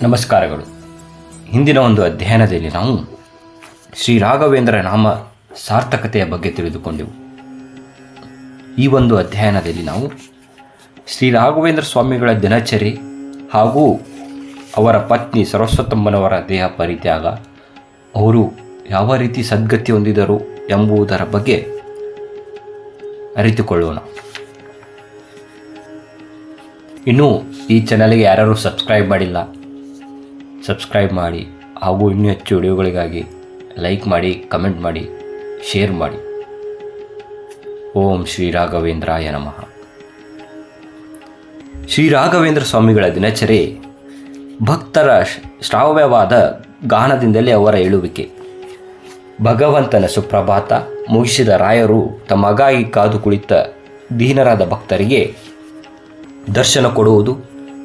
ನಮಸ್ಕಾರಗಳು. ಹಿಂದಿನ ಒಂದು ಅಧ್ಯಯನದಲ್ಲಿ ನಾವು ಶ್ರೀ ರಾಘವೇಂದ್ರ ನಾಮ ಸಾರ್ಥಕತೆಯ ಬಗ್ಗೆ ತಿಳಿದುಕೊಂಡೆವು. ಈ ಒಂದು ಅಧ್ಯಯನದಲ್ಲಿ ನಾವು ಶ್ರೀ ರಾಘವೇಂದ್ರ ಸ್ವಾಮಿಗಳ ದಿನಚರಿ ಹಾಗೂ ಅವರ ಪತ್ನಿ ಸರಸ್ವತಮ್ಮನವರ ದೇಹ ಪರಿತ್ಯಾಗ, ಅವರು ಯಾವ ರೀತಿ ಸದ್ಗತಿ ಹೊಂದಿದರು ಎಂಬುದರ ಬಗ್ಗೆ ಅರಿತುಕೊಳ್ಳೋಣ. ಇನ್ನೂ ಈ ಚಾನಲ್ಗೆ ಯಾರು ಸಬ್ಸ್ಕ್ರೈಬ್ ಮಾಡಿಲ್ಲ, ಸಬ್ಸ್ಕ್ರೈಬ್ ಮಾಡಿ ಹಾಗೂ ಇನ್ನೂ ಹೆಚ್ಚು ವಿಡಿಯೋಗಳಿಗಾಗಿ ಲೈಕ್ ಮಾಡಿ, ಕಮೆಂಟ್ ಮಾಡಿ, ಶೇರ್ ಮಾಡಿ. ಓಂ ಶ್ರೀ ರಾಘವೇಂದ್ರಾಯ ನಮಃ. ಶ್ರೀ ರಾಘವೇಂದ್ರ ಸ್ವಾಮಿಗಳ ದಿನಚರಿ ಭಕ್ತರ ಶ್ರಾವ್ಯವಾದ ಗಾನದಿಂದಲೇ ಅವರ ಏಳುವಿಕೆ. ಭಗವಂತನ ಸುಪ್ರಭಾತ ಮುಗಿಸಿದ ರಾಯರು ತಮಗಾಗಿ ಕಾದು ಕುಳಿತ ದೀನರಾದ ಭಕ್ತರಿಗೆ ದರ್ಶನ ಕೊಡುವುದು.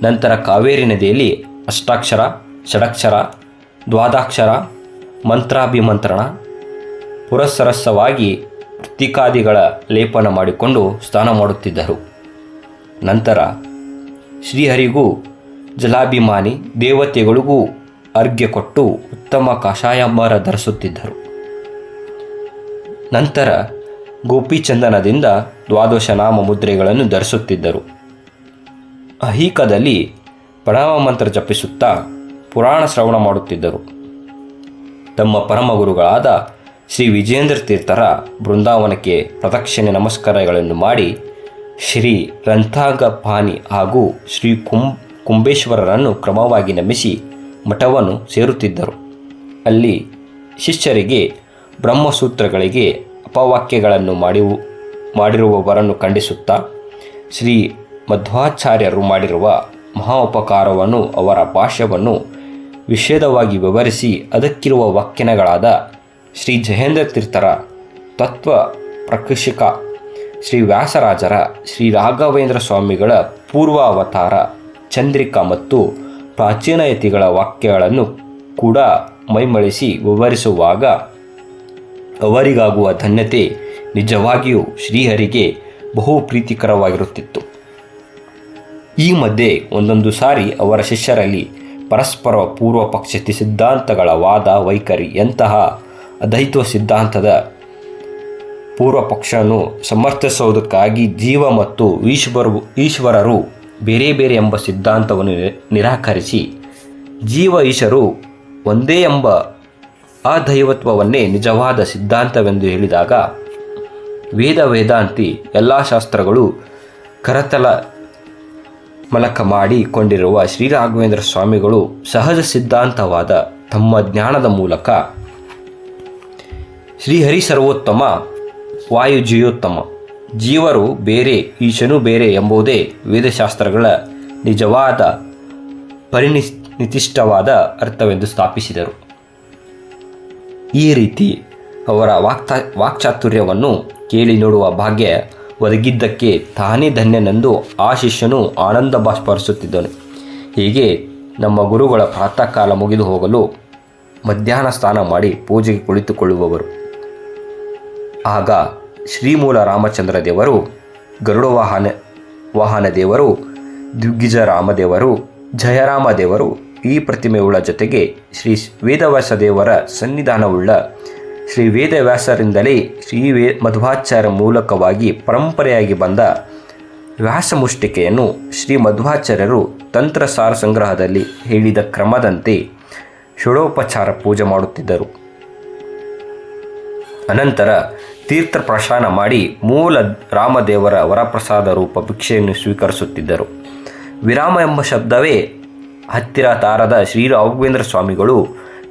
ನಂತರ ಕಾವೇರಿ ನದಿಯಲ್ಲಿ ಅಷ್ಟಾಕ್ಷರ, ಷಡಕ್ಷರ, ದ್ವಾದಾಕ್ಷರ ಮಂತ್ರಾಭಿಮಂತ್ರಣ ಪುರಸ್ಸರಸವಾಗಿ ವೃತ್ತಿಕಾದಿಗಳ ಲೇಪನ ಮಾಡಿಕೊಂಡು ಸ್ನಾನ ಮಾಡುತ್ತಿದ್ದರು. ನಂತರ ಶ್ರೀಹರಿಗೂ ಜಲಾಭಿಮಾನಿ ದೇವತೆಗಳಿಗೂ ಅರ್ಘ್ಯ ಕೊಟ್ಟು ಉತ್ತಮ ಕಾಷಾಯಾಂಬರ ಧರಿಸುತ್ತಿದ್ದರು. ನಂತರ ಗೋಪಿಚಂದನದಿಂದ ದ್ವಾದಶ ನಾಮ ಮುದ್ರೆಗಳನ್ನು ಧರಿಸುತ್ತಿದ್ದರು. ಅಹೀಕದಲ್ಲಿ ಪ್ರಣವ ಮಂತ್ರ ಜಪಿಸುತ್ತಾ ಪುರಾಣ ಶ್ರವಣ ಮಾಡುತ್ತಿದ್ದರು. ತಮ್ಮ ಪರಮ ಗುರುಗಳಾದ ಶ್ರೀ ವಿಜೇಂದ್ರ ತೀರ್ಥರ ಬೃಂದಾವನಕ್ಕೆ ಪ್ರದಕ್ಷಿಣೆ ನಮಸ್ಕಾರಗಳನ್ನು ಮಾಡಿ ಶ್ರೀ ರಂಥಾಗಪಾಣಿ ಹಾಗೂ ಶ್ರೀ ಕುಂಬೇಶ್ವರರನ್ನು ಕ್ರಮವಾಗಿ ನಮಿಸಿ ಮಠವನ್ನು ಸೇರುತ್ತಿದ್ದರು. ಅಲ್ಲಿ ಶಿಷ್ಯರಿಗೆ ಬ್ರಹ್ಮಸೂತ್ರಗಳಿಗೆ ಅಪವಾಕ್ಯಗಳನ್ನು ಮಾಡಿರುವವರನ್ನು ಖಂಡಿಸುತ್ತಾ ಶ್ರೀ ಮಧ್ವಾಚಾರ್ಯರು ಮಾಡಿರುವ ಮಹಾ ಉಪಕಾರವನ್ನು, ಅವರ ಭಾಷ್ಯವನ್ನು ವಿಷೇದವಾಗಿ ವಿವರಿಸಿ ಅದಕ್ಕಿರುವ ವ್ಯಾಖ್ಯಾನಗಳಾದ ಶ್ರೀ ಜಯೇಂದ್ರ ತೀರ್ಥರ ತತ್ವ ಪ್ರಕೃಷಿಕ, ಶ್ರೀ ವ್ಯಾಸರಾಜರ ಶ್ರೀ ರಾಘವೇಂದ್ರ ಸ್ವಾಮಿಗಳ ಪೂರ್ವ ಅವತಾರ ಚಂದ್ರಿಕಾ ಮತ್ತು ಪ್ರಾಚೀನ ಯತಿಗಳ ವಾಕ್ಯಗಳನ್ನು ಕೂಡ ಮೈಮಳಿಸಿ ವಿವರಿಸುವಾಗ ಅವರಿಗಾಗುವ ಧನ್ಯತೆ ನಿಜವಾಗಿಯೂ ಶ್ರೀಹರಿಗೆ ಬಹು ಪ್ರೀತಿಕರವಾಗಿರುತ್ತಿತ್ತು. ಈ ಮಧ್ಯೆ ಒಂದೊಂದು ಸಾರಿ ಅವರ ಶಿಷ್ಯರಲ್ಲಿ ಪರಸ್ಪರ ಪೂರ್ವ ಪಕ್ಷ ಸಿದ್ಧಾಂತಗಳ ವಾದ ವೈಖರಿ, ಎಂತಹ ಅದ್ವೈತ ಸಿದ್ಧಾಂತದ ಪೂರ್ವ ಪಕ್ಷವನ್ನು ಸಮರ್ಥಿಸುವುದಕ್ಕಾಗಿ ಜೀವ ಮತ್ತು ಈಶ್ವರರು ಬೇರೆ ಬೇರೆ ಎಂಬ ಸಿದ್ಧಾಂತವನ್ನು ನಿರಾಕರಿಸಿ ಜೀವ ಈಶ್ವರರು ಒಂದೇ ಎಂಬ ಅದೈವತ್ವವನ್ನೇ ನಿಜವಾದ ಸಿದ್ಧಾಂತವೆಂದು ಹೇಳಿದಾಗ ವೇದಾಂತಿ ಎಲ್ಲ ಶಾಸ್ತ್ರಗಳು ಕರತಲ ಮಲಕ ಮಾಡಿಕೊಂಡಿರುವ ಶ್ರೀ ರಾಘವೇಂದ್ರ ಸ್ವಾಮಿಗಳು ಸಹಜ ಸಿದ್ಧಾಂತವಾದ ತಮ್ಮ ಜ್ಞಾನದ ಮೂಲಕ ಶ್ರೀಹರಿ ಸರ್ವೋತ್ತಮ, ವಾಯು ಜೀವೋತ್ತಮ, ಜೀವರು ಬೇರೆ ಈಶನು ಬೇರೆ ಎಂಬುದೇ ವೇದಶಾಸ್ತ್ರಗಳ ನಿಜವಾದ ಪರಿನಿಷ್ಠವಾದ ಅರ್ಥವೆಂದು ಸ್ಥಾಪಿಸಿದರು. ಈ ರೀತಿ ಅವರ ವಾಕ್ಚಾತುರ್ಯವನ್ನು ಕೇಳಿ ನೋಡುವ ಭಾಗ್ಯ ಒದಗಿದ್ದಕ್ಕೆ ತಾನೇ ಧನ್ಯನೆಂದು ಆ ಶಿಷ್ಯನು ಆನಂದ ಬಾಷ್ಪರಿಸುತ್ತಿದ್ದನು. ಹೀಗೆ ನಮ್ಮ ಗುರುಗಳ ಪ್ರಾತಃ ಕಾಲ ಮುಗಿದು ಹೋಗಲು ಮಧ್ಯಾಹ್ನ ಸ್ನಾನ ಮಾಡಿ ಪೂಜೆಗೆ ಕುಳಿತುಕೊಳ್ಳುವವರು. ಆಗ ಶ್ರೀಮೂಲ ರಾಮಚಂದ್ರ ದೇವರು, ಗರುಡ ವಾಹನ ದೇವರು, ದಿಗ್ವಿಜ ರಾಮದೇವರು, ಜಯರಾಮ ದೇವರು ಈ ಪ್ರತಿಮೆಯುಳ್ಳ ಜೊತೆಗೆ ಶ್ರೀ ವೇದವ್ಯಾಸ ದೇವರ ಸನ್ನಿಧಾನವುಳ್ಳ ಶ್ರೀ ವೇದವ್ಯಾಸರಿಂದಲೇ ಶ್ರೀ ಮಧ್ವಾಚಾರ್ಯ ಮೂಲಕವಾಗಿ ಪರಂಪರೆಯಾಗಿ ಬಂದ ವ್ಯಾಸಮುಷ್ಟಿಕೆಯನ್ನು ಶ್ರೀ ಮಧ್ವಾಚಾರ್ಯರು ತಂತ್ರಸಾರ ಸಂಗ್ರಹದಲ್ಲಿ ಹೇಳಿದ ಕ್ರಮದಂತೆ ಷೋಡೋಪಚಾರ ಪೂಜೆ ಮಾಡುತ್ತಿದ್ದರು. ಅನಂತರ ತೀರ್ಥ ಪ್ರಶಾನ ಮಾಡಿ ಮೂಲ ರಾಮದೇವರ ವರಪ್ರಸಾದ ರೂಪ ಭಿಕ್ಷೆಯನ್ನು ಸ್ವೀಕರಿಸುತ್ತಿದ್ದರು. ವಿರಾಮ ಎಂಬ ಶಬ್ದವೇ ಹತ್ತಿರ ತಾರದ ಶ್ರೀ ರಾಘವೇಂದ್ರ ಸ್ವಾಮಿಗಳು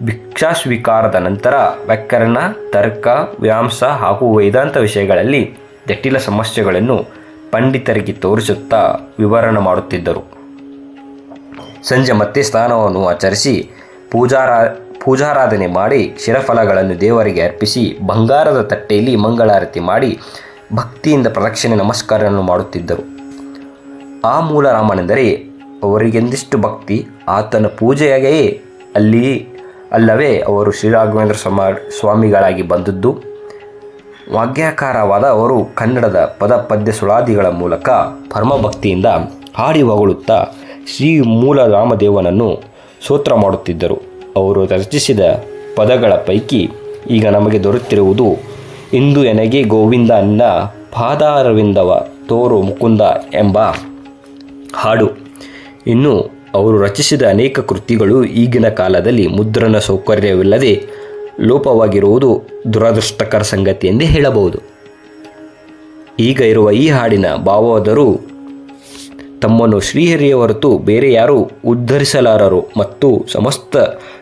ಭಿಕ್ಷಾ ಸ್ವೀಕಾರದ ನಂತರ ವ್ಯಾಕರಣ, ತರ್ಕ, ವ್ಯಾಮ್ಸ ಹಾಗೂ ವೇದಾಂತ ವಿಷಯಗಳಲ್ಲಿ ಜಟಿಲ ಸಮಸ್ಯೆಗಳನ್ನು ಪಂಡಿತರಿಗೆ ತೋರಿಸುತ್ತಾ ವಿವರಣೆ ಮಾಡುತ್ತಿದ್ದರು. ಸಂಜೆ ಮತ್ತೆ ಸ್ನಾನವನ್ನು ಆಚರಿಸಿ ಪೂಜಾರಾಧನೆ ಮಾಡಿ ಶಿರಫಲಗಳನ್ನು ದೇವರಿಗೆ ಅರ್ಪಿಸಿ ಬಂಗಾರದ ತಟ್ಟೆಯಲ್ಲಿ ಮಂಗಳಾರತಿ ಮಾಡಿ ಭಕ್ತಿಯಿಂದ ಪ್ರದಕ್ಷಿಣೆ ನಮಸ್ಕಾರವನ್ನು ಮಾಡುತ್ತಿದ್ದರು. ಆ ಮೂಲ ರಾಮನೆಂದರೆ ಅವರಿಗೆಂದಿಷ್ಟು ಭಕ್ತಿ, ಆತನ ಪೂಜೆಯಾಗೆಯೇ ಅಲ್ಲವೇ ಅವರು ಶ್ರೀರಾಘವೇಂದ್ರ ಸ್ವಾಮಿಗಳಾಗಿ ಬಂದದ್ದು. ವಾಗ್ಯಕಾರವಾದ ಅವರು ಕನ್ನಡದ ಪದ ಪದ್ಯ ಸುಳಾದಿಗಳ ಮೂಲಕ ಪರಮಭಕ್ತಿಯಿಂದ ಹಾಡಿ ಹೊಗಳುತ್ತಾ ಶ್ರೀ ಮೂಲ ರಾಮದೇವನನ್ನು ಸ್ತೋತ್ರ ಮಾಡುತ್ತಿದ್ದರು. ಅವರು ರಚಿಸಿದ ಪದಗಳ ಪೈಕಿ ಈಗ ನಮಗೆ ದೊರೆತಿರುವುದು ಇಂದು ಎನಗೆ ಗೋವಿಂದ ನಿನ್ನ ಪಾದಾರವಿಂದವ ತೋರು ಮುಕುಂದ ಎಂಬ ಹಾಡು. ಇನ್ನು ಅವರು ರಚಿಸಿದ ಅನೇಕ ಕೃತಿಗಳು ಈಗಿನ ಕಾಲದಲ್ಲಿ ಮುದ್ರಣ ಸೌಕರ್ಯವಿಲ್ಲದೆ ಲೋಪವಾಗಿರುವುದು ದುರದೃಷ್ಟಕರ ಸಂಗತಿ ಎಂದೇ ಹೇಳಬಹುದು. ಈಗ ಇರುವ ಈ ಹಾಡಿನ ಭಾವವಾದರೂ ತಮ್ಮನ್ನು ಶ್ರೀಹರಿಯ ಹೊರತು ಬೇರೆ ಯಾರೂ ಉದ್ಧರಿಸಲಾರರು ಮತ್ತು ಸಮಸ್ತ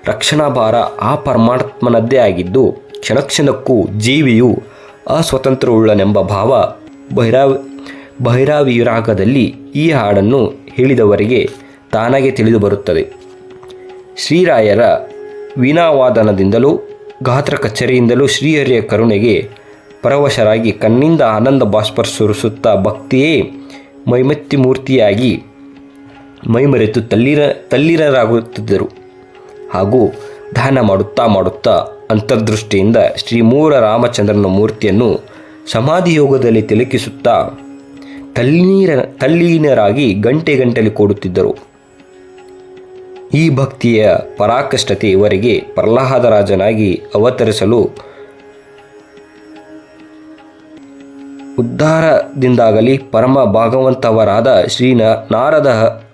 ರಕ್ಷಣಾ ಭಾರ ಆ ಪರಮಾತ್ಮನದ್ದೇ ಆಗಿದ್ದು ಕ್ಷಣಕ್ಷಣಕ್ಕೂ ಜೀವಿಯು ಅಸ್ವತಂತ್ರವುಳ್ಳನೆಂಬ ಭಾವ ಭೈರವಿರಾಗದಲ್ಲಿ ಈ ಹಾಡನ್ನು ಹೇಳಿದವರಿಗೆ ತಾನಾಗೆ ತಿಳಿದು ಬರುತ್ತದೆ. ಶ್ರೀರಾಯರ ವೀಣಾವಾದನದಿಂದಲೂ ಗಾತ್ರ ಕಚ್ಚರಿಯಿಂದಲೂ ಶ್ರೀಹರಿಯ ಕರುಣೆಗೆ ಪರವಶರಾಗಿ ಕಣ್ಣಿಂದ ಆನಂದ ಬಾಷ್ಪ ಸುರಿಸುತ್ತಾ ಭಕ್ತಿಯೇ ಮೈಮತ್ತಿ ಮೈಮರೆತು ತಲ್ಲೀನರಾಗುತ್ತಿದ್ದರು. ಹಾಗೂ ಧ್ಯಾನ ಮಾಡುತ್ತಾ ಅಂತರ್ದೃಷ್ಟಿಯಿಂದ ಶ್ರೀ ಮೂಲ ರಾಮಚಂದ್ರನ ಮೂರ್ತಿಯನ್ನು ಸಮಾಧಿಯೋಗದಲ್ಲಿ ತಿಲಕಿಸುತ್ತಾ ತಲ್ಲೀನರಾಗಿ ಗಂಟೆಗಟ್ಟಲೆ ಕೂಡುತ್ತಿದ್ದರು. ಈ ಭಕ್ತಿಯ ಪರಾಕಾಷ್ಠತೆ ಇವರಿಗೆ ಪ್ರಹ್ಲಾದರಾಜನಾಗಿ ಅವತರಿಸಲು ಉದ್ಧಾರದಿಂದಾಗಲಿ ಪರಮ ಭಾಗವಂತವರಾದ ಶ್ರೀ ನಾರದ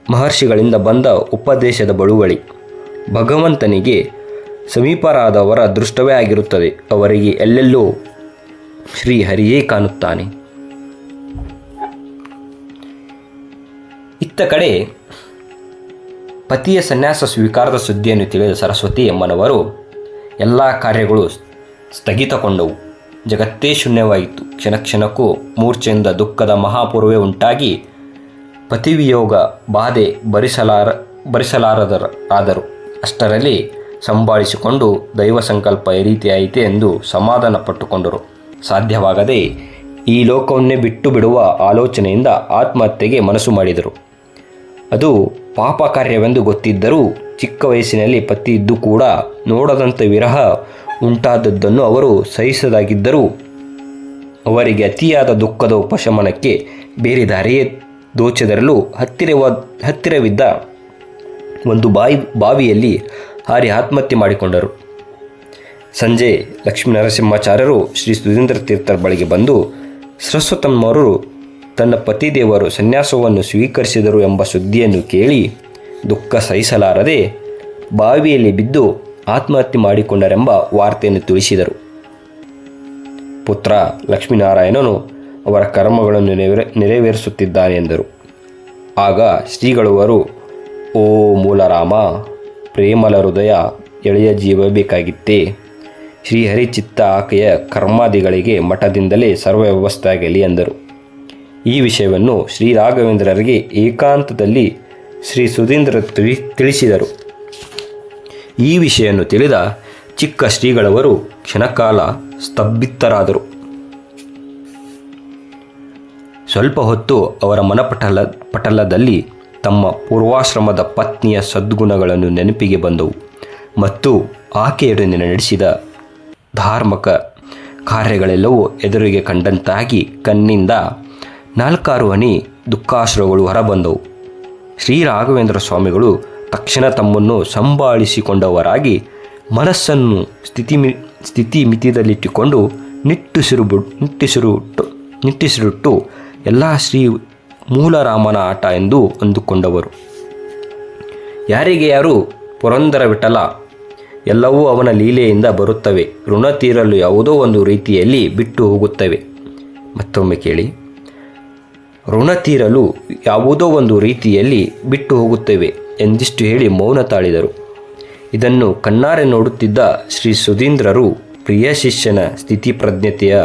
ಮಹರ್ಷಿಗಳಿಂದ ಬಂದ ಉಪದೇಶದ ಬಳುವಳಿ ಭಗವಂತನಿಗೆ ಸಮೀಪರಾದವರ ದೃಷ್ಟವೇ ಆಗಿರುತ್ತದೆ. ಅವರಿಗೆ ಎಲ್ಲೆಲ್ಲೋ ಶ್ರೀಹರಿಯೇ ಕಾಣುತ್ತಾನೆ. ಇತ್ತ ಕಡೆ ಪತಿಯ ಸನ್ಯಾಸ ಸ್ವೀಕಾರದ ಸುದ್ದಿಯನ್ನು ತಿಳಿದ ಸರಸ್ವತಿ ಅಮ್ಮನವರು ಎಲ್ಲ ಕಾರ್ಯಗಳು ಸ್ಥಗಿತಗೊಂಡವು. ಜಗತ್ತೇ ಶೂನ್ಯವಾಯಿತು. ಕ್ಷಣಕ್ಕೂ ಮೂರ್ಛೆಯಿಂದ ದುಃಖದ ಮಹಾಪೂರ್ವೇ ಉಂಟಾಗಿ ಪತಿವಿಯೋಗ ಬಾಧೆ ಭರಿಸಲಾರರಾದರು. ಅಷ್ಟರಲ್ಲಿ ಸಂಭಾಳಿಸಿಕೊಂಡು ದೈವ ಸಂಕಲ್ಪ ಈ ರೀತಿಯಾಯಿತೆ ಎಂದು ಸಮಾಧಾನ ಪಟ್ಟುಕೊಂಡರು. ಸಾಧ್ಯವಾಗದೆ ಈ ಲೋಕವನ್ನೇ ಬಿಟ್ಟು ಬಿಡುವ ಆಲೋಚನೆಯಿಂದ ಆತ್ಮಹತ್ಯೆಗೆ ಮನಸ್ಸು ಮಾಡಿದರು. ಅದು ಪಾಪ ಕಾರ್ಯವೆಂದು ಗೊತ್ತಿದ್ದರೂ ಚಿಕ್ಕ ವಯಸ್ಸಿನಲ್ಲಿ ಪತಿ ಇದ್ದು ಕೂಡ ನೋಡದಂಥ ವಿರಹ ಉಂಟಾದದ್ದನ್ನು ಅವರು ಸಹಿಸದಾಗಿದ್ದರೂ ಅವರಿಗೆ ಅತಿಯಾದ ದುಃಖದ ಉಪಶಮನಕ್ಕೆ ಬೇರೆ ದಾರಿಯೇ ದೋಚದಿರಲು ಹತ್ತಿರವಿದ್ದ ಒಂದು ಬಾವಿಯಲ್ಲಿ ಹಾರಿ ಆತ್ಮಹತ್ಯೆ ಮಾಡಿಕೊಂಡರು. ಸಂಜೆ ಲಕ್ಷ್ಮೀನರಸಿಂಹಾಚಾರ್ಯರು ಶ್ರೀ ಸುಧೀಂದ್ರ ತೀರ್ಥರ ಬಳಿಗೆ ಬಂದು ಸರಸ್ವತಮ್ಮವರು ತನ್ನ ಪತಿದೇವರು ಸನ್ಯಾಸವನ್ನು ಸ್ವೀಕರಿಸಿದರು ಎಂಬ ಸುದ್ದಿಯನ್ನು ಕೇಳಿ ದುಃಖ ಸಹಿಸಲಾರದೆ ಬಾವಿಯಲ್ಲಿ ಬಿದ್ದು ಆತ್ಮಹತ್ಯೆ ಮಾಡಿಕೊಂಡರೆಂಬ ವಾರ್ತೆಯನ್ನು ತಿಳಿಸಿದರು. ಪುತ್ರ ಲಕ್ಷ್ಮೀನಾರಾಯಣನು ಅವರ ಕರ್ಮಗಳನ್ನು ನೆರವೇರಿಸುತ್ತಿದ್ದಾನೆ ಎಂದರು. ಆಗ ಶ್ರೀಗಳವರು, ಓ ಮೂಲರಾಮ, ಪ್ರೇಮಲ ಹೃದಯ ಎಳೆಯ ಜೀವ ಬೇಕಾಗಿತ್ತೇ. ಶ್ರೀಹರಿಚಿತ್ತ ಆಕೆಯ ಕರ್ಮಾದಿಗಳಿಗೆ ಮಠದಿಂದಲೇ ಸರ್ವ ವ್ಯವಸ್ಥೆ ಆಗಲಿ ಎಂದರು. ಈ ವಿಷಯವನ್ನು ಶ್ರೀ ರಾಘವೇಂದ್ರರಿಗೆ ಏಕಾಂತದಲ್ಲಿ ಶ್ರೀ ಸುಧೀಂದ್ರ ತಿಳಿಸಿದರು. ಈ ವಿಷಯವನ್ನು ತಿಳಿದ ಚಿಕ್ಕ ಶ್ರೀಗಳವರು ಕ್ಷಣಕಾಲ ಸ್ತಬ್ಧಿತರಾದರು. ಸ್ವಲ್ಪ ಹೊತ್ತು ಅವರ ಮನಪಟಲದಲ್ಲಿ ತಮ್ಮ ಪೂರ್ವಾಶ್ರಮದ ಪತ್ನಿಯ ಸದ್ಗುಣಗಳನ್ನು ನೆನಪಿಗೆ ಬಂದವು ಮತ್ತು ಆಕೆಯೊಡನೆ ನಡೆಸಿದ ಧಾರ್ಮಿಕ ಕಾರ್ಯಗಳೆಲ್ಲವೂ ಎದುರಿಗೆ ಕಂಡಂತಾಗಿ ಕಣ್ಣಿಂದ ನಾಲ್ಕಾರು ಹನಿ ದುಃಖಾಶ್ರುಗಳು ಹೊರಬಂದವು. ಶ್ರೀ ರಾಘವೇಂದ್ರ ಸ್ವಾಮಿಗಳು ತಕ್ಷಣ ತಮ್ಮನ್ನು ಸಂಭಾಳಿಸಿಕೊಂಡವರಾಗಿ ಮನಸ್ಸನ್ನು ಸ್ಥಿತಿಮಿತಿಯಲ್ಲಿಟ್ಟುಕೊಂಡು ನಿಟ್ಟುಸಿರುಟ್ಟು ಎಲ್ಲ ಶ್ರೀ ಮೂಲರಾಮನ ಆಟ ಎಂದು ಅಂದುಕೊಂಡವರು. ಯಾರಿಗೆ ಯಾರು ಪುರಂದರ ವಿಠಲ, ಎಲ್ಲವೂ ಅವನ ಲೀಲೆಯಿಂದ ಬರುತ್ತವೆ. ಋಣ ತೀರಲು ಯಾವುದೋ ಒಂದು ರೀತಿಯಲ್ಲಿ ಬಿಟ್ಟು ಹೋಗುತ್ತವೆ. ಮತ್ತೊಮ್ಮೆ ಕೇಳಿ, ಋಣ ತೀರಲು ಯಾವುದೋ ಒಂದು ರೀತಿಯಲ್ಲಿ ಬಿಟ್ಟು ಹೋಗುತ್ತವೆ ಎಂದಿಷ್ಟು ಹೇಳಿ ಮೌನ ತಾಳಿದರು. ಇದನ್ನು ಕಣ್ಣಾರೆ ನೋಡುತ್ತಿದ್ದ ಶ್ರೀ ಸುಧೀಂದ್ರರು ಪ್ರಿಯ ಶಿಷ್ಯನ ಸ್ಥಿತಿಪ್ರಜ್ಞತೆಯ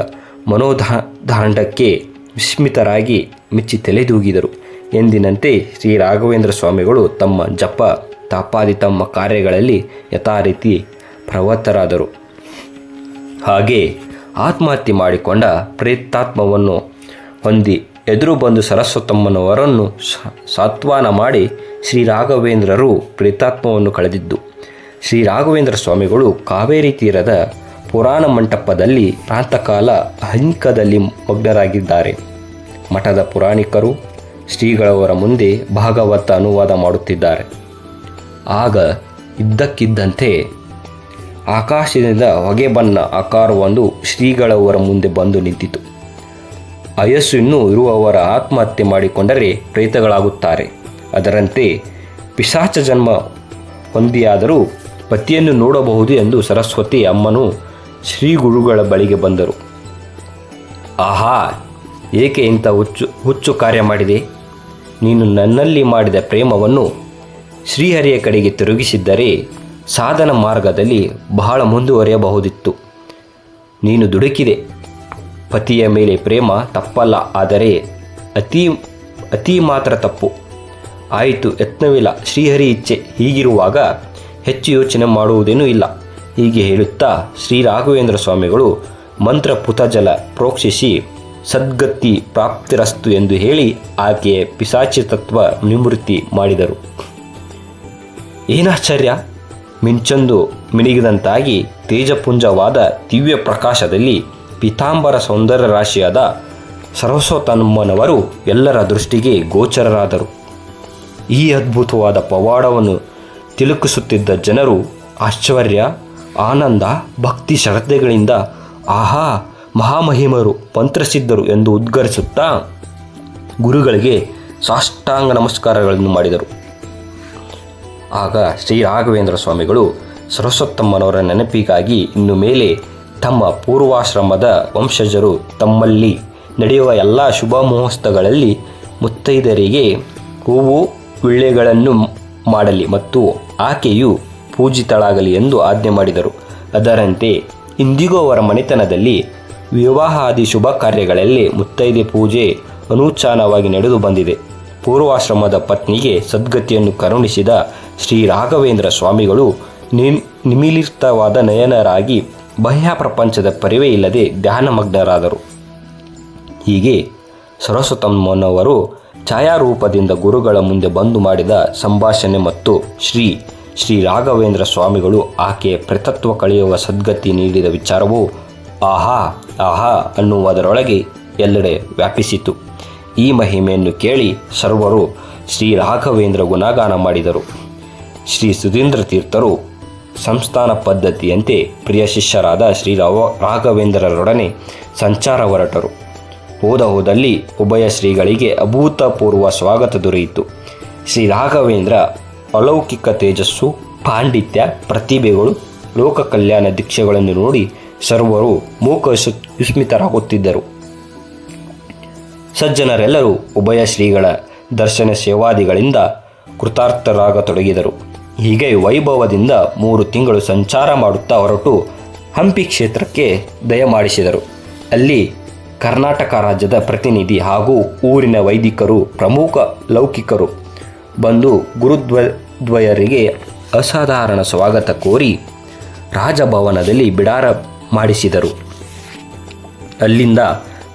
ಮನೋದಾಂಢಕ್ಕೆ ವಿಸ್ಮಿತರಾಗಿ ಮೆಚ್ಚಿ ತಲೆದೂಗಿದರು. ಎಂದಿನಂತೆ ಶ್ರೀ ರಾಘವೇಂದ್ರ ಸ್ವಾಮಿಗಳು ತಮ್ಮ ಜಪ ತಾಪಾದಿ ತಮ್ಮ ಕಾರ್ಯಗಳಲ್ಲಿ ಯಥಾರೀತಿ ಪ್ರವೃತ್ತರಾದರು. ಹಾಗೆ ಆತ್ಮಹತ್ಯೆ ಮಾಡಿಕೊಂಡ ಪ್ರೇತಾತ್ಮವನ್ನು ಹೊಂದಿ ಎದುರು ಬಂದು ಸರಸ್ವತಮ್ಮನವರನ್ನು ಸಾಂತ್ವನ ಮಾಡಿ ಶ್ರೀ ರಾಘವೇಂದ್ರರು ಪ್ರೇತಾತ್ಮವನ್ನು ಕಳೆದಿದ್ದು. ಶ್ರೀ ರಾಘವೇಂದ್ರ ಸ್ವಾಮಿಗಳು ಕಾವೇರಿ ತೀರದ ಪುರಾಣ ಮಂಟಪದಲ್ಲಿ ಪ್ರಾತಃಕಾಲ ಹಂಕದಲ್ಲಿ ಮಗ್ನರಾಗಿದ್ದಾರೆ. ಮಠದ ಪುರಾಣಿಕರು ಶ್ರೀಗಳವರ ಮುಂದೆ ಭಾಗವತ ಅನುವಾದ ಮಾಡುತ್ತಿದ್ದಾರೆ. ಆಗ ಇದ್ದಕ್ಕಿದ್ದಂತೆ ಆಕಾಶದಿಂದ ಹೊಗೆ ಬಣ್ಣ ಆಕಾರವೊಂದು ಶ್ರೀಗಳವರ ಮುಂದೆ ಬಂದು ನಿಂತಿತು. ಆಯಸ್ಸು ಇನ್ನೂ ಇರುವವರ ಆತ್ಮಹತ್ಯೆ ಮಾಡಿಕೊಂಡರೆ ಪ್ರೇತಗಳಾಗುತ್ತಾರೆ. ಅದರಂತೆ ಪಿಶಾಚ ಜನ್ಮ ಹೊಂದಿಯಾದರೂ ಪತಿಯನ್ನು ನೋಡಬಹುದು ಎಂದು ಸರಸ್ವತಿ ಅಮ್ಮನು ಶ್ರೀ ಗುರುಗಳ ಬಳಿಗೆ ಬಂದರು. ಆಹಾ, ಏಕೆ ಇಂಥ ಹುಚ್ಚು ಕಾರ್ಯ ಮಾಡಿದೆ? ನೀನು ನನ್ನಲ್ಲಿ ಮಾಡಿದ ಪ್ರೇಮವನ್ನು ಶ್ರೀಹರಿಯ ಕಡೆಗೆ ತಿರುಗಿಸಿದ್ದರೆ ಸಾಧನ ಮಾರ್ಗದಲ್ಲಿ ಬಹಳ ಮುಂದುವರಿಯಬಹುದಿತ್ತು. ನೀನು ದುಡುಕಿದೆ. ಪತಿಯ ಮೇಲೆ ಪ್ರೇಮ ತಪ್ಪಲ್ಲ, ಆದರೆ ಅತಿ ಮಾತ್ರ ತಪ್ಪು. ಆಯಿತು, ಯತ್ನವಿಲ್ಲ, ಶ್ರೀಹರಿ ಇಚ್ಛೆ. ಹೀಗಿರುವಾಗ ಹೆಚ್ಚು ಯೋಚನೆ ಮಾಡುವುದೇನೂ ಇಲ್ಲ. ಹೀಗೆ ಹೇಳುತ್ತಾ ಶ್ರೀ ರಾಘವೇಂದ್ರ ಸ್ವಾಮಿಗಳು ಮಂತ್ರ ಪುತಜಲ ಪ್ರೋಕ್ಷಿಸಿ ಸದ್ಗತಿ ಪ್ರಾಪ್ತಿರಸ್ತು ಎಂದು ಹೇಳಿ ಆಕೆಯ ಪಿಶಾಚಿ ತತ್ವ ನಿವೃತ್ತಿ ಮಾಡಿದರು. ಏನಾಶ್ಚರ್ಯ! ಮಿಂಚೊಂದು ಮಿಣಿಗಿದಂತಾಗಿ ತೇಜಪುಂಜವಾದ ದಿವ್ಯ ಪ್ರಕಾಶದಲ್ಲಿ ಪೀತಾಂಬರ ಸೌಂದರ್ಯ ರಾಶಿಯಾದ ಸರಸ್ವತಮ್ಮನವರು ಎಲ್ಲರ ದೃಷ್ಟಿಗೆ ಗೋಚರರಾದರು. ಈ ಅದ್ಭುತವಾದ ಪವಾಡವನ್ನು ತಿಲಕಿಸುತ್ತಿದ್ದ ಜನರು ಆಶ್ಚರ್ಯ, ಆನಂದ, ಭಕ್ತಿ ಶ್ರದ್ಧೆಗಳಿಂದ ಆಹಾ, ಮಹಾಮಹಿಮರು, ಮಂತ್ರಸಿದ್ಧರು ಎಂದು ಉದ್ಗರಿಸುತ್ತಾ ಗುರುಗಳಿಗೆ ಸಾಷ್ಟಾಂಗ ನಮಸ್ಕಾರಗಳನ್ನು ಮಾಡಿದರು. ಆಗ ಶ್ರೀ ರಾಘವೇಂದ್ರ ಸ್ವಾಮಿಗಳು ಸರಸ್ವತಮ್ಮನವರ ನೆನಪಿಗಾಗಿ ಇನ್ನು ಮೇಲೆ ತಮ್ಮ ಪೂರ್ವಾಶ್ರಮದ ವಂಶಜರು ತಮ್ಮಲ್ಲಿ ನಡೆಯುವ ಎಲ್ಲ ಶುಭ ಮುಹೂರ್ತಗಳಲ್ಲಿ ಮುತ್ತೈದರಿಗೆ ಹೂವು ವಿಳ್ಳೆಗಳನ್ನು ಮಾಡಲಿ ಮತ್ತು ಆಕೆಯು ಪೂಜಿತಳಾಗಲಿ ಎಂದು ಆಜ್ಞೆ ಮಾಡಿದರು. ಅದರಂತೆ ಇಂದಿಗೂ ಅವರ ಮನೆತನದಲ್ಲಿ ವಿವಾಹಾದಿ ಶುಭ ಕಾರ್ಯಗಳಲ್ಲಿ ಮುತ್ತೈದೆ ಪೂಜೆ ಅನುಚಾನವಾಗಿ ನಡೆದು ಬಂದಿದೆ. ಪೂರ್ವಾಶ್ರಮದ ಪತ್ನಿಗೆ ಸದ್ಗತಿಯನ್ನು ಕರುಣಿಸಿದ ಶ್ರೀ ರಾಘವೇಂದ್ರ ಸ್ವಾಮಿಗಳು ನಿಮಿಲಿತವಾದ ನಯನರಾಗಿ ಬಾಹ್ಯ ಪ್ರಪಂಚದ ಪರಿವೇ ಇಲ್ಲದೆ ಧ್ಯಾನಮಗ್ನರಾದರು. ಹೀಗೆ ಸರಸ್ವತಮ್ಮನವರು ಛಾಯಾರೂಪದಿಂದ ಗುರುಗಳ ಮುಂದೆ ಬಂದು ಮಾಡಿದ ಸಂಭಾಷಣೆ ಮತ್ತು ಶ್ರೀ ರಾಘವೇಂದ್ರ ಸ್ವಾಮಿಗಳು ಆಕೆಯ ಪ್ರೇತತ್ವ ಕಳೆಯುವ ಸದ್ಗತಿ ನೀಡಿದ ವಿಚಾರವು ಆಹಾ ಆಹಾ ಅನ್ನುವುದರೊಳಗೆ ಎಲ್ಲೆಡೆ ವ್ಯಾಪಿಸಿತು. ಈ ಮಹಿಮೆಯನ್ನು ಕೇಳಿ ಸರ್ವರು ಶ್ರೀ ರಾಘವೇಂದ್ರ ಗುಣಗಾನ ಮಾಡಿದರು. ಶ್ರೀ ಸುಧೀಂದ್ರ ತೀರ್ಥರು ಸಂಸ್ಥಾನ ಪದ್ಧತಿಯಂತೆ ಪ್ರಿಯ ಶಿಷ್ಯರಾದ ಶ್ರೀ ರಾಘವೇಂದ್ರರೊಡನೆ ಸಂಚಾರ ಹೊರಟರು. ಹೋದಲ್ಲಿ ಉಭಯ ಶ್ರೀಗಳಿಗೆ ಅಭೂತಪೂರ್ವ ಸ್ವಾಗತ ದೊರೆಯಿತು. ಶ್ರೀ ರಾಘವೇಂದ್ರ ಅಲೌಕಿಕ ತೇಜಸ್ಸು, ಪಾಂಡಿತ್ಯ, ಪ್ರತಿಭೆಗಳು, ಲೋಕ ಕಲ್ಯಾಣ ದೀಕ್ಷೆಗಳನ್ನು ನೋಡಿ ಸರ್ವರು ಮೂಕ ವಿಸ್ಮಿತರಾಗುತ್ತಿದ್ದರು. ಸಜ್ಜನರೆಲ್ಲರೂ ಉಭಯ ಶ್ರೀಗಳ ದರ್ಶನ ಸೇವಾದಿಗಳಿಂದ ಕೃತಾರ್ಥರಾಗತೊಡಗಿದರು. ಹೀಗೆ ವೈಭವದಿಂದ 3 ತಿಂಗಳು ಸಂಚಾರ ಮಾಡುತ್ತಾ ಹೊರಟು ಹಂಪಿ ಕ್ಷೇತ್ರಕ್ಕೆ ದಯಮಾಡಿಸಿದರು. ಅಲ್ಲಿ ಕರ್ನಾಟಕ ರಾಜ್ಯದ ಪ್ರತಿನಿಧಿ ಹಾಗೂ ಊರಿನ ವೈದಿಕರು, ಪ್ರಮುಖ ಲೌಕಿಕರು ಬಂದು ಗುರುದ್ವಯರಿಗೆ ಅಸಾಧಾರಣ ಸ್ವಾಗತ ಕೋರಿ ರಾಜಭವನದಲ್ಲಿ ಬಿಡಾರ ಮಾಡಿಸಿದರು. ಅಲ್ಲಿಂದ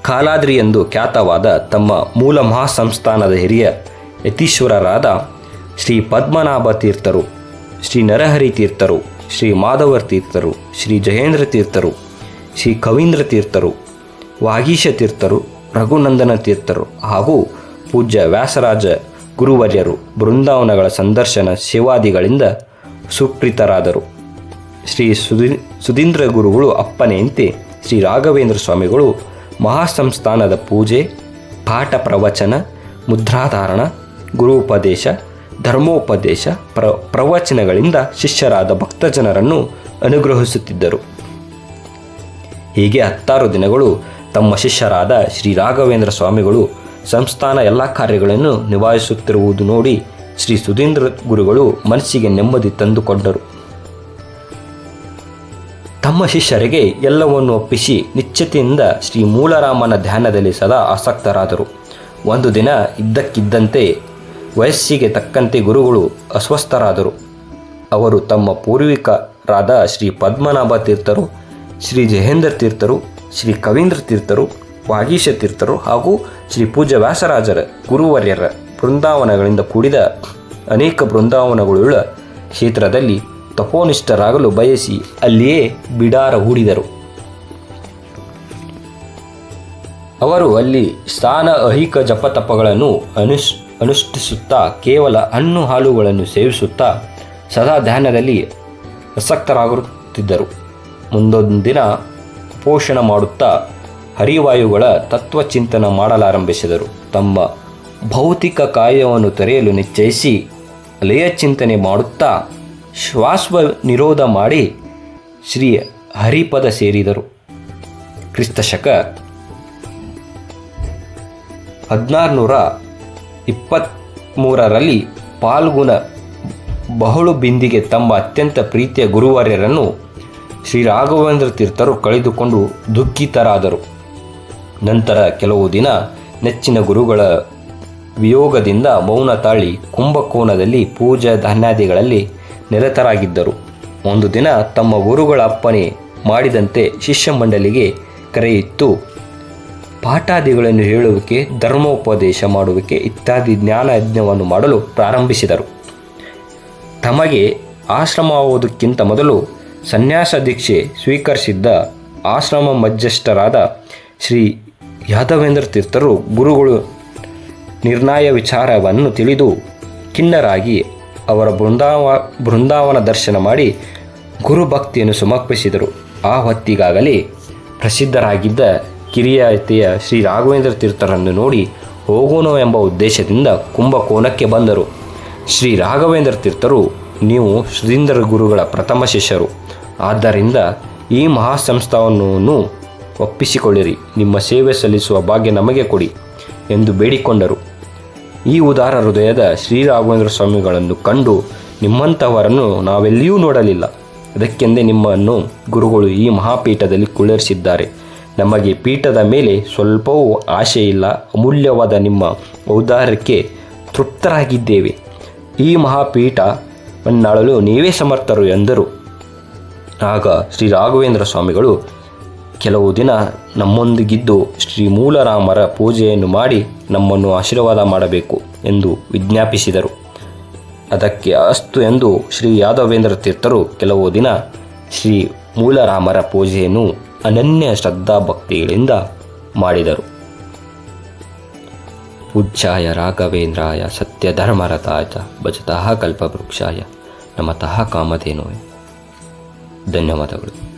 ಕಾಲಾದ್ರಿ ಎಂದು ಖ್ಯಾತವಾದ ತಮ್ಮ ಮೂಲ ಮಹಾಸಂಸ್ಥಾನದ ಹಿರಿಯ ಯತೀಶ್ವರರಾದ ಶ್ರೀ ಪದ್ಮನಾಭ ತೀರ್ಥರು, ಶ್ರೀ ನರಹರಿ ತೀರ್ಥರು, ಶ್ರೀ ಮಾಧವ ತೀರ್ಥರು, ಶ್ರೀ ಜಯೇಂದ್ರ ತೀರ್ಥರು, ಶ್ರೀ ಕವೀಂದ್ರ ತೀರ್ಥರು, ವಾಗೀಶ ತೀರ್ಥರು, ರಘುನಂದನ ತೀರ್ಥರು ಹಾಗೂ ಪೂಜ್ಯ ವ್ಯಾಸರಾಜ ಗುರುವರ್ಯರು ಬೃಂದಾವನಗಳ ಸಂದರ್ಶನ ಸೇವಾದಿಗಳಿಂದ ಸುಪ್ರೀತರಾದರು. ಶ್ರೀ ಸುಧೀಂದ್ರ ಗುರುಗಳು ಅಪ್ಪನೆಯಂತೆ ಶ್ರೀ ರಾಘವೇಂದ್ರ ಸ್ವಾಮಿಗಳು ಮಹಾಸಂಸ್ಥಾನದ ಪೂಜೆ, ಪಾಠ ಪ್ರವಚನ, ಮುದ್ರಾಧಾರಣ, ಗುರುಪದೇಶ, ಧರ್ಮೋಪದೇಶ, ಪ್ರವಚನಗಳಿಂದ ಶಿಷ್ಯರಾದ ಭಕ್ತಜನರನ್ನು ಅನುಗ್ರಹಿಸುತ್ತಿದ್ದರು. ಹೀಗೆ 16 ದಿನಗಳು ತಮ್ಮ ಶಿಷ್ಯರಾದ ಶ್ರೀ ರಾಘವೇಂದ್ರ ಸ್ವಾಮಿಗಳು ಸಂಸ್ಥಾನ ಎಲ್ಲ ಕಾರ್ಯಗಳನ್ನು ನಿಭಾಯಿಸುತ್ತಿರುವುದು ನೋಡಿ ಶ್ರೀ ಸುಧೀಂದ್ರ ಗುರುಗಳು ಮನಸ್ಸಿಗೆ ನೆಮ್ಮದಿ ತಂದುಕೊಂಡರು. ತಮ್ಮ ಶಿಷ್ಯರಿಗೆ ಎಲ್ಲವನ್ನು ಒಪ್ಪಿಸಿ ನಿಶ್ಚಿತೆಯಿಂದ ಶ್ರೀ ಮೂಲರಾಮನ ಧ್ಯಾನದಲ್ಲಿ ಸದಾ ಆಸಕ್ತರಾದರು. ಒಂದು ದಿನ ಇದ್ದಕ್ಕಿದ್ದಂತೆ ವಯಸ್ಸಿಗೆ ತಕ್ಕಂತೆ ಗುರುಗಳು ಅಸ್ವಸ್ಥರಾದರು. ಅವರು ತಮ್ಮ ಪೂರ್ವಿಕರಾದ ಶ್ರೀ ಪದ್ಮನಾಭ ತೀರ್ಥರು, ಶ್ರೀ ಜಯೇಂದ್ರ ತೀರ್ಥರು, ಶ್ರೀ ಕವೀಂದ್ರ ತೀರ್ಥರು, ವಾಗೀಶ ತೀರ್ಥರು ಹಾಗೂ ಶ್ರೀ ಪೂಜ್ಯ ವ್ಯಾಸರಾಜರ ಗುರುವರ್ಯರ ಬೃಂದಾವನಗಳಿಂದ ಕೂಡಿದ ಅನೇಕ ಬೃಂದಾವನಗಳುಳ್ಳ ಕ್ಷೇತ್ರದಲ್ಲಿ ತಪೋನಿಷ್ಠರಾಗಲು ಬಯಸಿ ಅಲ್ಲಿಯೇ ಬಿಡಾರ ಹೂಡಿದರು. ಅವರು ಅಲ್ಲಿ ಸ್ನಾನ, ಐಹಿಕ ಜಪತಪಗಳನ್ನು ಅನುಷ್ಠಿಸುತ್ತಾ ಕೇವಲ ಹಣ್ಣು ಹಾಲುಗಳನ್ನು ಸೇವಿಸುತ್ತಾ ಸದಾ ಧ್ಯಾನದಲ್ಲಿ ಆಸಕ್ತರಾಗುತ್ತಿದ್ದರು. ಮುಂದೊಂದು ದಿನ ಪೋಷಣ ಮಾಡುತ್ತಾ ಹರಿವಾಯುಗಳ ತತ್ವಚಿಂತನ ಮಾಡಲಾರಂಭಿಸಿದರು. ತಮ್ಮ ಭೌತಿಕ ಕಾಯವನ್ನು ತೊರೆಯಲು ನಿಶ್ಚಯಿಸಿ ಲಯ ಚಿಂತನೆ ಮಾಡುತ್ತಾ ಶ್ವಾಸ ನಿರೋಧ ಮಾಡಿ ಶ್ರೀ ಹರಿಪದ ಸೇರಿದರು. ಕ್ರಿಸ್ತಶಕ 1623ರಲ್ಲಿ ಪಾಲ್ಗುಣ ಬಹುಳು ಬಿಂದಿಗೆ ತಮ್ಮ ಅತ್ಯಂತ ಪ್ರೀತಿಯ ಗುರುವರ್ಯರನ್ನು ಶ್ರೀ ರಾಘವೇಂದ್ರ ತೀರ್ಥರು ಕಳೆದುಕೊಂಡು ದುಃಖಿತರಾದರು. ನಂತರ ಕೆಲವು ದಿನ ನೆಚ್ಚಿನ ಗುರುಗಳ ವಿಯೋಗದಿಂದ ಮೌನ ತಾಳಿ ಕುಂಭಕೋಣದಲ್ಲಿ ಪೂಜಾ ಧಾನ್ಯಾದಿಗಳಲ್ಲಿ ನಿರತರಾಗಿದ್ದರು. ಒಂದು ದಿನ ತಮ್ಮ ಗುರುಗಳ ಅಪ್ಪಣೆ ಮಾಡಿದಂತೆ ಶಿಷ್ಯ ಮಂಡಲಿಗೆ ಕರೆಯಿತ್ತು ಪಾಠಾದಿಗಳನ್ನು ಹೇಳುವಿಕೆ, ಧರ್ಮೋಪದೇಶ ಮಾಡುವಿಕೆ ಇತ್ಯಾದಿ ಜ್ಞಾನ ಯಜ್ಞವನ್ನು ಮಾಡಲು ಪ್ರಾರಂಭಿಸಿದರು. ತಮಗೆ ಆಶ್ರಮವಾಗುವುದಕ್ಕಿಂತ ಮೊದಲು ಸನ್ಯಾಸ ದೀಕ್ಷೆ ಸ್ವೀಕರಿಸಿದ್ದ ಆಶ್ರಮ ಮಧ್ಯಸ್ಥರಾದ ಶ್ರೀ ಯಾದವೇಂದ್ರ ತೀರ್ಥರು ಗುರುಗಳು ನಿರ್ಣಯ ವಿಚಾರವನ್ನು ತಿಳಿದು ಖಿನ್ನರಾಗಿ ಅವರ ಬೃಂದಾವನ ದರ್ಶನ ಮಾಡಿ ಗುರುಭಕ್ತಿಯನ್ನು ಸಮರ್ಪಿಸಿದರು. ಆ ಹೊತ್ತಿಗಾಗಲೇ ಪ್ರಸಿದ್ಧರಾಗಿದ್ದ ಕಿರಿಯತೆಯ ಶ್ರೀ ರಾಘವೇಂದ್ರ ತೀರ್ಥರನ್ನು ನೋಡಿ ಹೋಗೋಣ ಎಂಬ ಉದ್ದೇಶದಿಂದ ಕುಂಭಕೋಣಕ್ಕೆ ಬಂದರು. ಶ್ರೀ ರಾಘವೇಂದ್ರ ತೀರ್ಥರು, ನೀವು ಶ್ರೀಧರ ಗುರುಗಳ ಪ್ರಥಮ ಶಿಷ್ಯರು, ಆದ್ದರಿಂದ ಈ ಮಹಾಸಂಸ್ಥಾನವನ್ನು ಒಪ್ಪಿಸಿಕೊಳ್ಳಿರಿ, ನಿಮ್ಮ ಸೇವೆ ಸಲ್ಲಿಸುವ ಭಾಗ್ಯ ನಮಗೆ ಕೊಡಿ ಎಂದು ಬೇಡಿಕೊಂಡರು. ಈ ಉದಾರ ಹೃದಯದ ಶ್ರೀ ರಾಘವೇಂದ್ರ ಸ್ವಾಮಿಗಳನ್ನು ಕಂಡು ನಿಮ್ಮಂಥವರನ್ನು ನಾವೆಲ್ಲಿಯೂ ನೋಡಲಿಲ್ಲ. ಅದಕ್ಕೆಂದೇ ನಿಮ್ಮನ್ನು ಗುರುಗಳು ಈ ಮಹಾಪೀಠದಲ್ಲಿ ಕುಳ್ಳಿರಿಸಿದ್ದಾರೆ. ನಮಗೆ ಪೀಠದ ಮೇಲೆ ಸ್ವಲ್ಪವೂ ಆಶೆ ಇಲ್ಲ. ಅಮೂಲ್ಯವಾದ ನಿಮ್ಮ ಔದಾರ್ಯಕ್ಕೆ ತೃಪ್ತರಾಗಿದ್ದೇವೆ. ಈ ಮಹಾಪೀಠವನ್ನಾಳಲು ನೀವೇ ಸಮರ್ಥರು ಎಂದರು. ಆಗ ಶ್ರೀ ರಾಘವೇಂದ್ರ ಸ್ವಾಮಿಗಳು ಕೆಲವು ದಿನ ನಮ್ಮೊಂದಿಗಿದ್ದು ಶ್ರೀ ಮೂಲರಾಮರ ಪೂಜೆಯನ್ನು ಮಾಡಿ ನಮ್ಮನ್ನು ಆಶೀರ್ವಾದ ಮಾಡಬೇಕು ಎಂದು ವಿಜ್ಞಾಪಿಸಿದರು. ಅದಕ್ಕೆ ಅಸ್ತು ಎಂದು ಶ್ರೀ ಯಾದವೇಂದ್ರ ತೀರ್ಥರು ಕೆಲವು ದಿನ ಶ್ರೀ ಮೂಲರಾಮರ ಪೂಜೆಯನ್ನು ಅನನ್ಯ ಶ್ರದ್ಧಾಭಕ್ತಿಗಳಿಂದ ಮಾಡಿದರು. ಪೂಜ್ಯಾಯ ರಾಘವೇಂದ್ರಾಯ ಸತ್ಯಧರ್ಮರತಾಯ ಭಜತಃ ಕಲ್ಪವೃಕ್ಷಾಯ ನಮತಃ ಕಾಮಧೇನವೇ. ಧನ್ಯವಾದಗಳು.